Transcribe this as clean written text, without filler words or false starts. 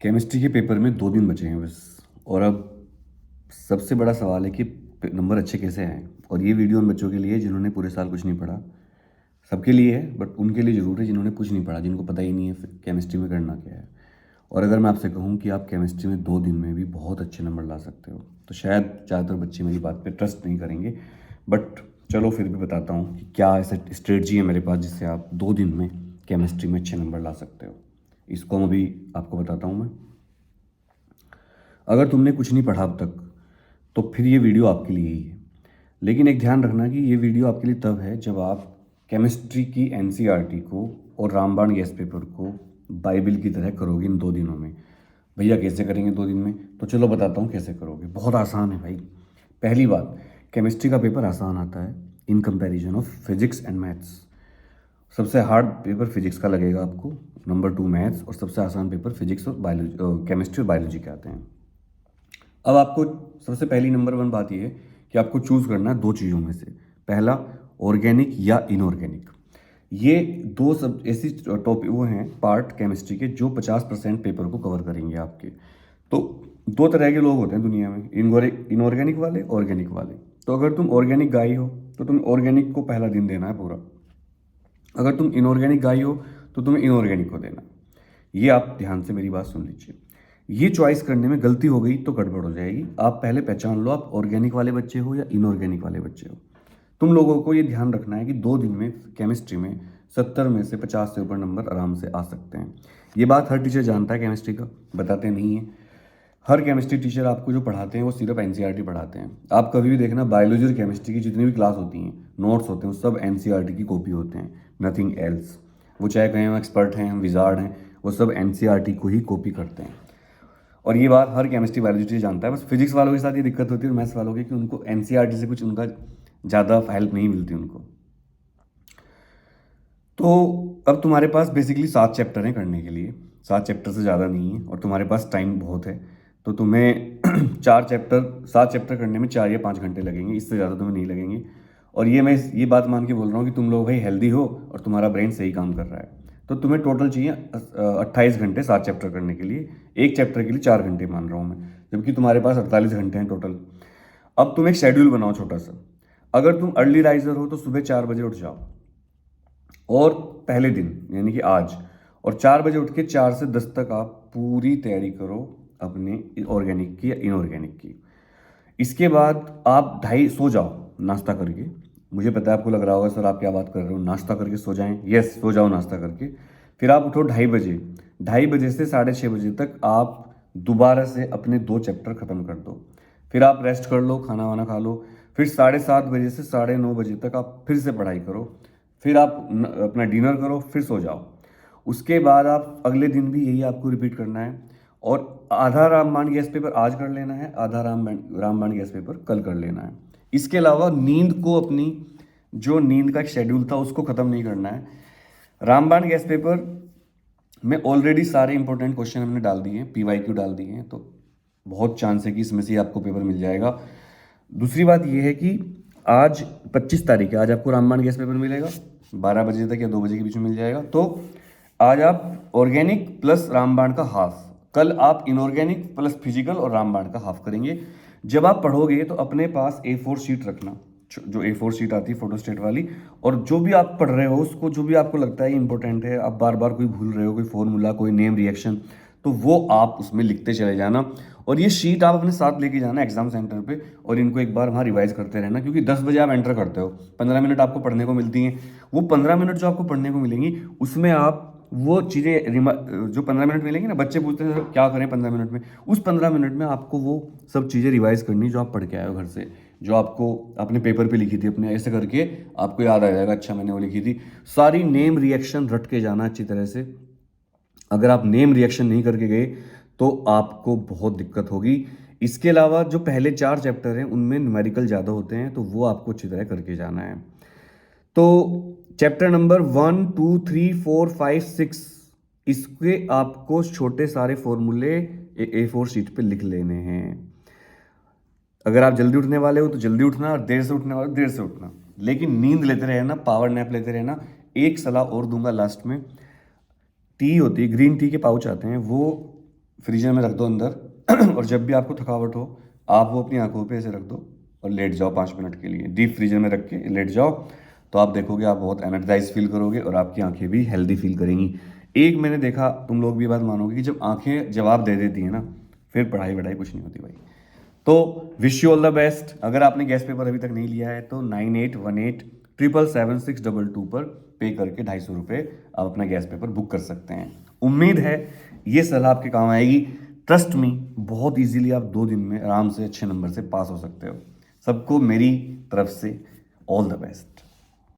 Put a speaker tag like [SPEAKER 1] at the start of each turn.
[SPEAKER 1] Chemistry के paper में 2 दिन बचे हैं बस। और अब सबसे बड़ा सवाल है कि नंबर अच्छे कैसे आएँ। और ये वीडियो उन बच्चों के लिए है जिन्होंने पूरे साल कुछ नहीं पढ़ा। सबके लिए है बट उनके लिए ज़रूर है जिन्होंने कुछ नहीं पढ़ा, जिनको पता ही नहीं है केमिस्ट्री में करना क्या है। और अगर मैं आपसे कहूँ कि आप केमिस्ट्री में 2 दिन में भी बहुत अच्छे नंबर ला सकते हो तो शायद ज़्यादातर बच्चे मेरी बात पे ट्रस्ट नहीं करेंगे। बट चलो फिर भी बताता हूँ कि क्या ऐसा स्ट्रेटजी है मेरे पास जिससे आप 2 दिन में केमिस्ट्री में अच्छे नंबर ला सकते हो। इसको मैं अभी आपको बताता हूँ मैं। अगर तुमने कुछ नहीं पढ़ा अब तक तो फिर ये वीडियो आपके लिए ही है। लेकिन एक ध्यान रखना कि ये वीडियो आपके लिए तब है जब आप केमिस्ट्री की एनसीईआरटी को और रामबाण गैस पेपर को बाइबल की तरह करोगे इन 2 दिनों में। भैया कैसे करेंगे 2 दिन में? तो चलो बताता हूँ कैसे करोगे। बहुत आसान है भाई। पहली बात, केमिस्ट्री का पेपर आसान आता है in comparison of physics and maths. सबसे हार्ड पेपर फिजिक्स का लगेगा आपको, नंबर 2 मैथ्स, और सबसे आसान पेपर फिजिक्स और बायोलॉजी, केमिस्ट्री और बायोलॉजी के आते हैं। अब आपको सबसे पहली नंबर 1 बात यह है कि आपको चूज़ करना है 2 चीज़ों में से। पहला, ऑर्गेनिक या इनऑर्गेनिक। ये 2 सब ऐसी टॉपिक वो हैं पार्ट केमिस्ट्री के जो 50% पेपर को कवर करेंगे आपके। तो 2 तरह के लोग होते हैं दुनिया में, इनऑर्गेनिक वाले, ऑर्गेनिक वाले। तो अगर तुम ऑर्गेनिक गाई हो तो तुम्हें ऑर्गेनिक को पहला दिन देना है पूरा। अगर तुम इनऑर्गेनिक गाई हो तो तुम्हें इनऑर्गेनिक को देना। ये आप ध्यान से मेरी बात सुन लीजिए। ये चॉइस करने में गलती हो गई तो गड़बड़ हो जाएगी। आप पहले पहचान लो आप ऑर्गेनिक वाले बच्चे हो या इनऑर्गेनिक वाले बच्चे हो। तुम लोगों को ये ध्यान रखना है कि 2 दिन में केमिस्ट्री में 70 में से 50 से ऊपर नंबर आराम से आ सकते हैं। ये बात हर टीचर जानता है केमिस्ट्री का, बताते नहीं है। हर केमिस्ट्री टीचर आपको जो पढ़ाते हैं वो सिर्फ एनसीईआरटी पढ़ाते हैं। आप कभी भी देखना बायोलॉजी और केमिस्ट्री की जितनी भी क्लास होती हैं, नोट्स होते हैं, वो सब एनसीईआरटी की कॉपी होते हैं, नथिंग एल्स। वो चाहे कहें हम एक्सपर्ट हैं, हम विजार्ड हैं, वो सब एनसीईआरटी को ही कॉपी करते हैं। और ये बात हर केमिस्ट्री बायोलॉजी टीचर जानता है। बस फिजिक्स वालों के साथ ये दिक्कत होती है और मैथ्स वालों की कि उनको एनसीईआरटी से कुछ उनका ज़्यादा हेल्प नहीं मिलती उनको। तो अब तुम्हारे पास बेसिकली 7 चैप्टर हैं करने के लिए। 7 चैप्टर से ज़्यादा नहीं है और तुम्हारे पास टाइम बहुत है। तो तुम्हें 7 चैप्टर करने में 4 या 5 घंटे लगेंगे, इससे ज़्यादा तुम्हें नहीं लगेंगे। और ये बात मान के बोल रहा हूँ कि तुम लोग भाई हेल्दी हो और तुम्हारा ब्रेन सही काम कर रहा है। तो तुम्हें टोटल चाहिए 28 घंटे 7 चैप्टर करने के लिए। एक चैप्टर के लिए 4 घंटे मान रहा हूँ मैं, जबकि तुम्हारे पास 48 घंटे हैं टोटल। अब तुम एक शेड्यूल बनाओ छोटा सा। अगर तुम अर्ली राइजर हो तो सुबह 4 बजे उठ जाओ, और पहले दिन यानी कि आज, और 4 बजे उठ के 4 से 10 तक आप पूरी तैयारी करो अपने ऑर्गेनिक की या इनऑर्गेनिक की। इसके बाद आप 2:30 सो जाओ नाश्ता करके। मुझे पता है आपको लग रहा होगा सर आप क्या बात कर रहे हो, नाश्ता करके सो जाएं। यस, सो जाओ नाश्ता करके। फिर आप उठो 2:30 बजे। 2:30 बजे से 6:30 बजे तक आप दोबारा से अपने 2 चैप्टर ख़त्म कर दो। फिर आप रेस्ट कर लो, खाना वाना खा लो। फिर 7:30 बजे से 9:30 बजे तक आप फिर से पढ़ाई करो। फिर आप अपना डिनर करो, फिर सो जाओ। उसके बाद आप अगले दिन भी यही आपको रिपीट करना है। और आधा रामबाण गैस पेपर आज कर लेना है, आधा रामबाण गैस पेपर कल कर लेना है। इसके अलावा नींद को, अपनी जो नींद का एक शेड्यूल था उसको ख़त्म नहीं करना है। रामबाण गैस पेपर में ऑलरेडी सारे इंपॉर्टेंट क्वेश्चन हमने डाल दिए हैं, पीवाईक्यू डाल दिए हैं, तो बहुत चांस है कि इसमें से आपको पेपर मिल जाएगा। दूसरी बात यह है कि आज 25 तारीख है, आज आपको रामबाण गैस पेपर मिलेगा 12 बजे तक या 2 बजे के बीच में मिल जाएगा। तो आज आप ऑर्गेनिक प्लस रामबाण का हाफ, कल आप इनऑर्गेनिक प्लस फिजिकल और रामबाण का हाफ करेंगे। जब आप पढ़ोगे तो अपने पास A4 शीट रखना, जो A4 शीट आती है फोटोस्टेट वाली, और जो भी आप पढ़ रहे हो उसको, जो भी आपको लगता है इंपॉर्टेंट है, आप बार बार कोई भूल रहे हो, कोई फॉर्मूला, कोई नेम रिएक्शन, तो वो आप उसमें लिखते चले जाना। और ये शीट आप अपने साथ लेके जाना एग्जाम सेंटर पे, और इनको एक बार वहाँ रिवाइज करते रहना, क्योंकि 10 बजे आप एंटर करते हो, 15 मिनट आपको पढ़ने को मिलती हैं। वो 15 मिनट जो आपको पढ़ने को मिलेंगी उसमें आप वो चीज़ें जो 15 मिनट मिलेंगी ना, बच्चे पूछते हैं क्या करें 15 मिनट में, उस 15 मिनट में आपको वो सब चीज़ें रिवाइज करनी जो आप पढ़ के आए हो घर से, जो आपको अपने पेपर पे लिखी थी अपने, ऐसे करके आपको याद आ जाएगा, अच्छा मैंने वो लिखी थी। सारी नेम रिएक्शन रट के जाना अच्छी तरह से। अगर आप नेम रिएक्शन नहीं करके गए तो आपको बहुत दिक्कत होगी। इसके अलावा जो पहले 4 चैप्टर हैं उनमें न्यूमेरिकल ज़्यादा होते हैं, तो वो आपको अच्छी तरह करके जाना है। तो चैप्टर नंबर 1, 2, 3, 4, 5, 6, इसके आपको छोटे सारे फॉर्मूले A4 शीट पे लिख लेने हैं। अगर आप जल्दी उठने वाले हो तो जल्दी उठना, और देर से उठने वाले हो देर से उठना, लेकिन नींद लेते रहना, पावर नैप लेते रहना। एक सलाह और दूंगा लास्ट में, टी होती है, ग्रीन टी के पाउच आते हैं, वो फ्रीजर में रख दो अंदर और जब भी आपको थकावट हो आप वो अपनी आंखों पे ऐसे रख दो और लेट जाओ 5 मिनट के लिए, डीप फ्रीजर में रख के लेट जाओ। तो आप देखोगे आप बहुत एनर्जाइज फील करोगे और आपकी आंखें भी हेल्दी फील करेंगी। एक मैंने देखा, तुम लोग भी ये बात मानोगे कि जब आंखें जवाब दे देती हैं ना, फिर पढ़ाई वढ़ाई कुछ नहीं होती भाई। तो wish you all the best. अगर आपने गैस पेपर अभी तक नहीं लिया है तो 9818 777 622 पर पे करके 250 रुपये आप अपना गैस पेपर बुक कर सकते हैं। उम्मीद है ये सलाह आपके काम आएगी। ट्रस्ट मी, बहुत इजीली आप 2 दिन में आराम से अच्छे नंबर से पास हो सकते हो। सबको मेरी तरफ से ऑल द बेस्ट।